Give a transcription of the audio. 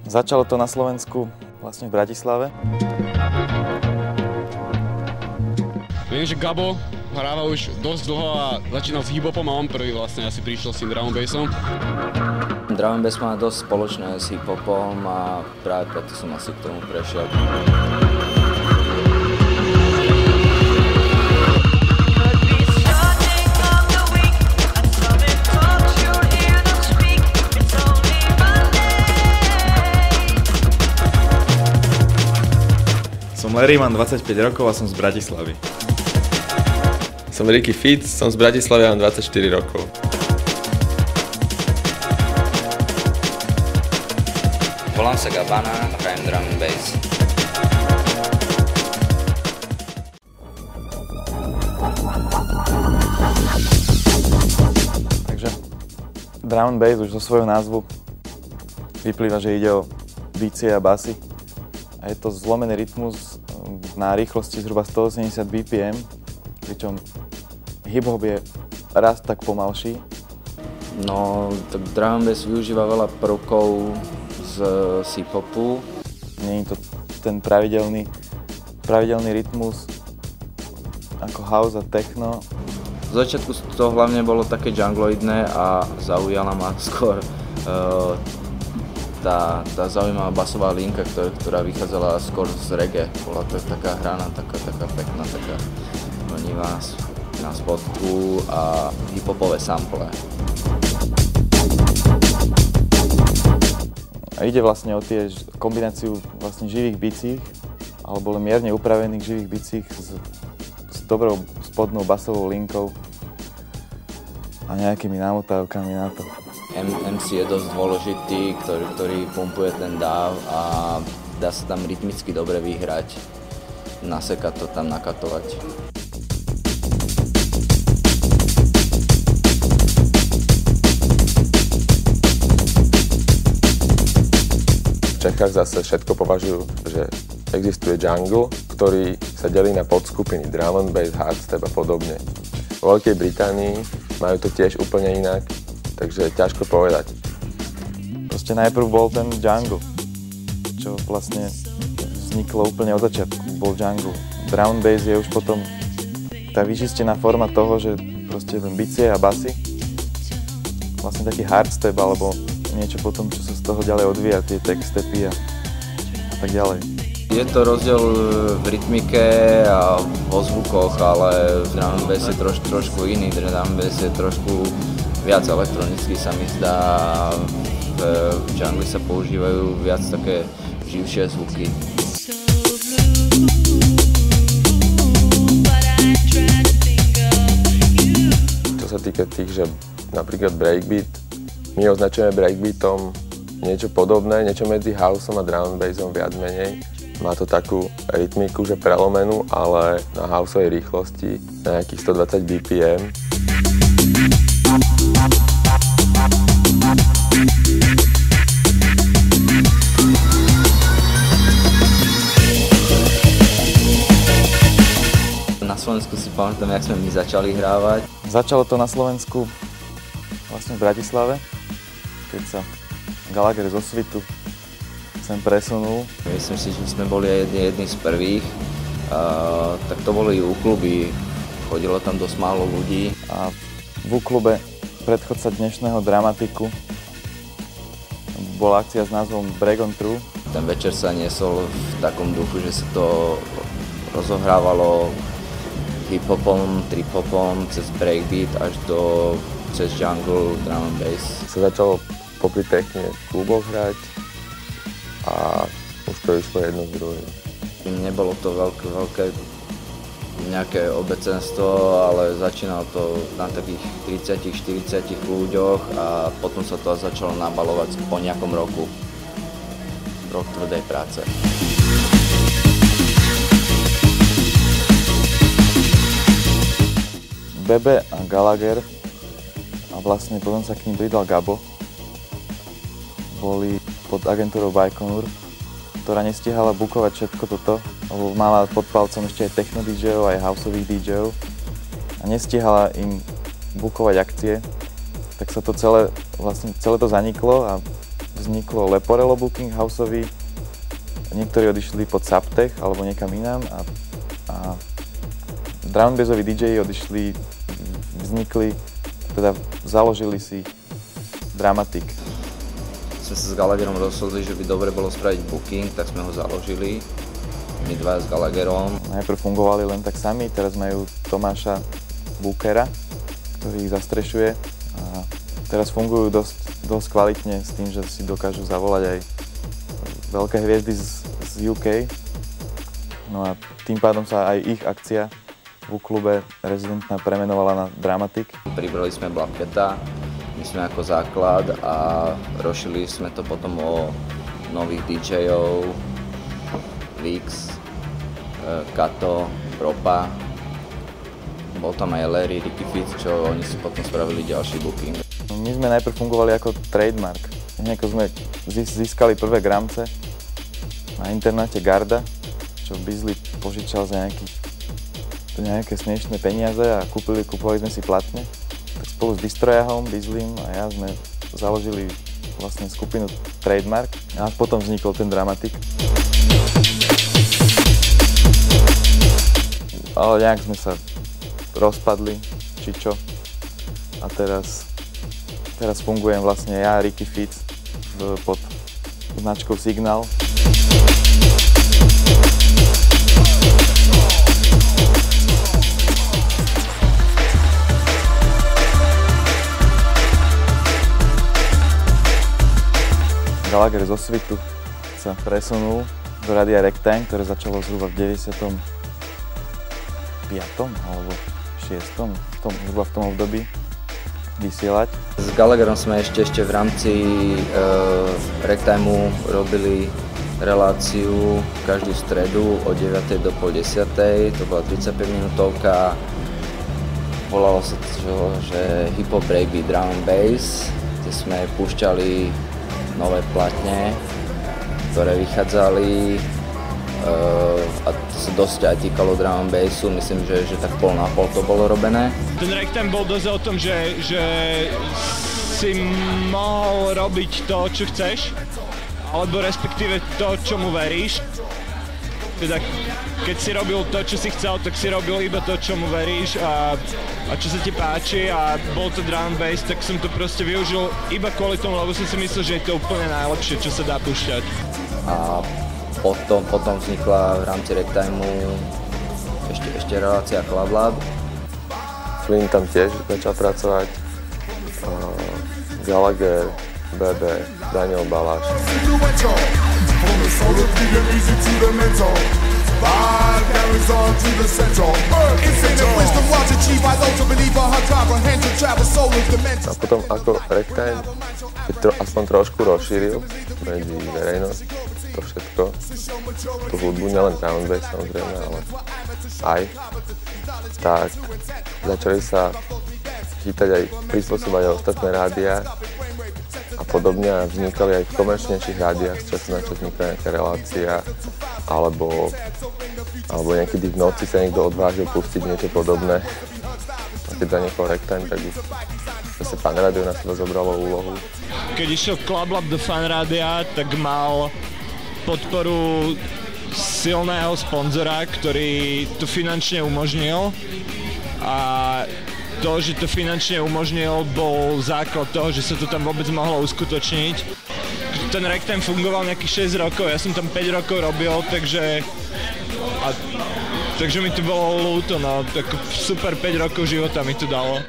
Začalo to na Slovensku vlastne v Bratislave. Viem, že Gabo hráva už dosť dlho a začínal s hip-hopom a on prvý vlastne asi prišiel s tým drum and bassom. Drum and bass má dosť spoločné s hip-hopom a práve preto som asi k tomu prešiel. Som Larry, mám 25 rokov a som z Bratislavy. Som Ricky Fitz, som z Bratislavy a mám 24 rokov. Volám sa Gabana a hrajem drum and bass. Takže drum and bass už zo svojho názvu vyplýva, že ide o bicie a basy. A je to zlomený rytmus na rýchlosti zhruba 180 BPM, pričom hip-hop je raz tak pomalší. No, tak drum and bass využíva veľa prvkov z hip-hopu. Nie je to ten pravidelný rytmus ako house a techno. V začiatku to hlavne bolo také jungloidné a zaujala ma skôr tá zaujímavá basová linka, ktorá vychádzala skôr z reggae. Bola to taká hraná, taká pekná, taká vlnivá na spodku a hiphopové sample. A ide vlastne o tie kombináciu vlastne živých bicích, alebo len mierne upravených živých bicích s dobrou spodnou basovou linkou a nejakými námotávkami na to. MC je dosť dôležitý, ktorý pumpuje ten dáv a dá sa tam rytmicky dobre vyhrať, nasekať to tam, nakatovať. V Čechách zase všetko považujú, že existuje jungle, ktorý sa delí na podskupiny drum and bass, hardstep a podobne. Vo Veľkej Británii majú to tiež úplne inak. Takže ťažko povedať. Proste najprv bol ten jungle, čo vlastne vzniklo úplne od začiatku, bol jungle. Drum and bass je už potom tá vyčistená forma toho, že proste ten bicie a basy, vlastne taký hardstep alebo niečo potom, čo sa z toho ďalej odvíja, tie techstepy a tak ďalej. Je to rozdiel v rytmike a vo zvukoch, ale drum and bass je trošku iný, drum and bass je trošku viac elektronicky sa mi zdá, v jungli sa používajú viac také živšie zvuky. Čo sa týka tých, že napríklad breakbeat, my označujeme breakbeatom niečo podobné, niečo medzi houseom a drum and bassom viac menej. Má to takú rytmiku, že prelomenú, ale na houseovej rýchlosti na nejakých 120 BPM. Na Slovensku si pamätám, jak sme my začali hrávať. Začalo to na Slovensku vlastne v Bratislave, keď sa Gallagher zo Svitu sem presunul. Myslím si, že sme boli jedni z prvých, tak to boli u kluby, chodilo tam dosť málo ľudí. A v klube predchodca dnešného Dramatiku bola akcia s názvom Break on True. Ten večer sa niesol v takom duchu, že sa to rozohrávalo hip-hopom, trip-hopom, cez breakbeat až cez jungle, drum and bass. Sa začalo popri techne v kluboch hrať a už to išlo jedno z druhého. Nebolo to veľké nejaké obecenstvo, ale začínalo to na takých 30-40 ľuďoch a potom sa to začalo nabalovať po nejakom roku. Rok tvrdej práce. Bebe a Gallagher a vlastne potom sa k ním pridal Gabo. Boli pod agentúrou Baikonur, ktorá nestihala bukovať všetko toto, lebo mala pod palcom ešte aj techno DJov, aj houseových DJov a nestihala im bukovať akcie, tak sa to celé to zaniklo a vzniklo Leporello Booking Houseovi, niektorí odišli pod Subtech alebo niekam inám a drum and bassoví DJ založili si Dramatic. Sme sa s Gallagherom rozhodli, že by dobre bolo spraviť booking, tak sme ho založili. My dva s Gallagherom. Najprv fungovali len tak sami, teraz majú Tomáša Bookera, ktorý ich zastrešuje. A teraz fungujú dosť kvalitne s tým, že si dokážu zavolať aj veľké hviezdy z UK. No a tým pádom sa aj ich akcia v klube rezidentná premenovala na Dramatic. Pribrali sme Blackcata, my sme ako základ a rozšili sme to potom o nových DJov, Vix, Kato, Propa. Bol tam aj Larry, Ricky Fitz, čo oni si potom spravili ďalší booking. My sme najprv fungovali ako trademark. Nejako sme získali prvé gramce na internáte Garda, čo Bisley požičal za nejaké smiešné peniaze a kúpovali sme si platne. Tak spolu s Distrojahom, Bisleym a ja sme založili vlastne skupinu Trademark a potom vznikol ten Dramatic. Ale nejak sme sa rozpadli, či čo. A teraz fungujem vlastne ja, Ricky Fitz, pod značkou Signal. Gallagher zo Svitu sa presunul do Rádia Ragtime, ktoré začalo zhruba v 95. alebo 6. zhruba v tom období vysielať. S Gallagherom sme ešte v rámci Ragtimeu robili reláciu každú stredu od 9. do pol 10. To bola 35-minútovka. Volalo sa to, že Hip Hop Breakbeat Drum and Bass, kde sme púšťali nové platne, ktoré vychádzali a to sa dosť aj týkalo drum and bassu, myslím, že tak pol na pol to bolo robené. Ten Ragtime bol dosť o tom, že si mohol robiť to, čo chceš, alebo respektíve to, čomu veríš. Teda keď si robil to, čo si chcel, tak si robil iba to, čomu veríš a čo sa ti páči a bol to drum and bass, tak som to proste využil iba kvôli tomu, lebo som si myslel, že je to úplne najlepšie, čo sa dá púšťať. A potom vznikla v rámci Ragtimeu ešte relácia Club Lab. Flynn tam tiež začal pracovať, Gallagher, Bebe, Daniel Baláš. A potom ako Ragtime aspoň trošku rozšíril medzi verejnosť to všetko, tú hudbu, nielen drum and bass samozrejme, ale aj, tak začali sa chytať aj, prispôsobať aj ostatné rádiá a podobne a vznikali aj v komerčnejších rádiách, z času na čas vznikla nejaká relácia, alebo niekedy v noci sa niekto odvážil pustiť niečo podobné. A keď zanechol Ragtime, tak už zase Fan Rádio na seba zobralo úlohu. Keď išiel Club Lab do Fan Rádia, tak mal podporu silného sponzora, ktorý to finančne umožnil a to, že to finančne umožnil, bol základ toho, že sa to tam vôbec mohlo uskutočniť. Ten Ragtime fungoval nejakých 6 rokov, ja som tam 5 rokov robil, takže mi to bolo ľúto, no, tak super 5 rokov života mi to dalo.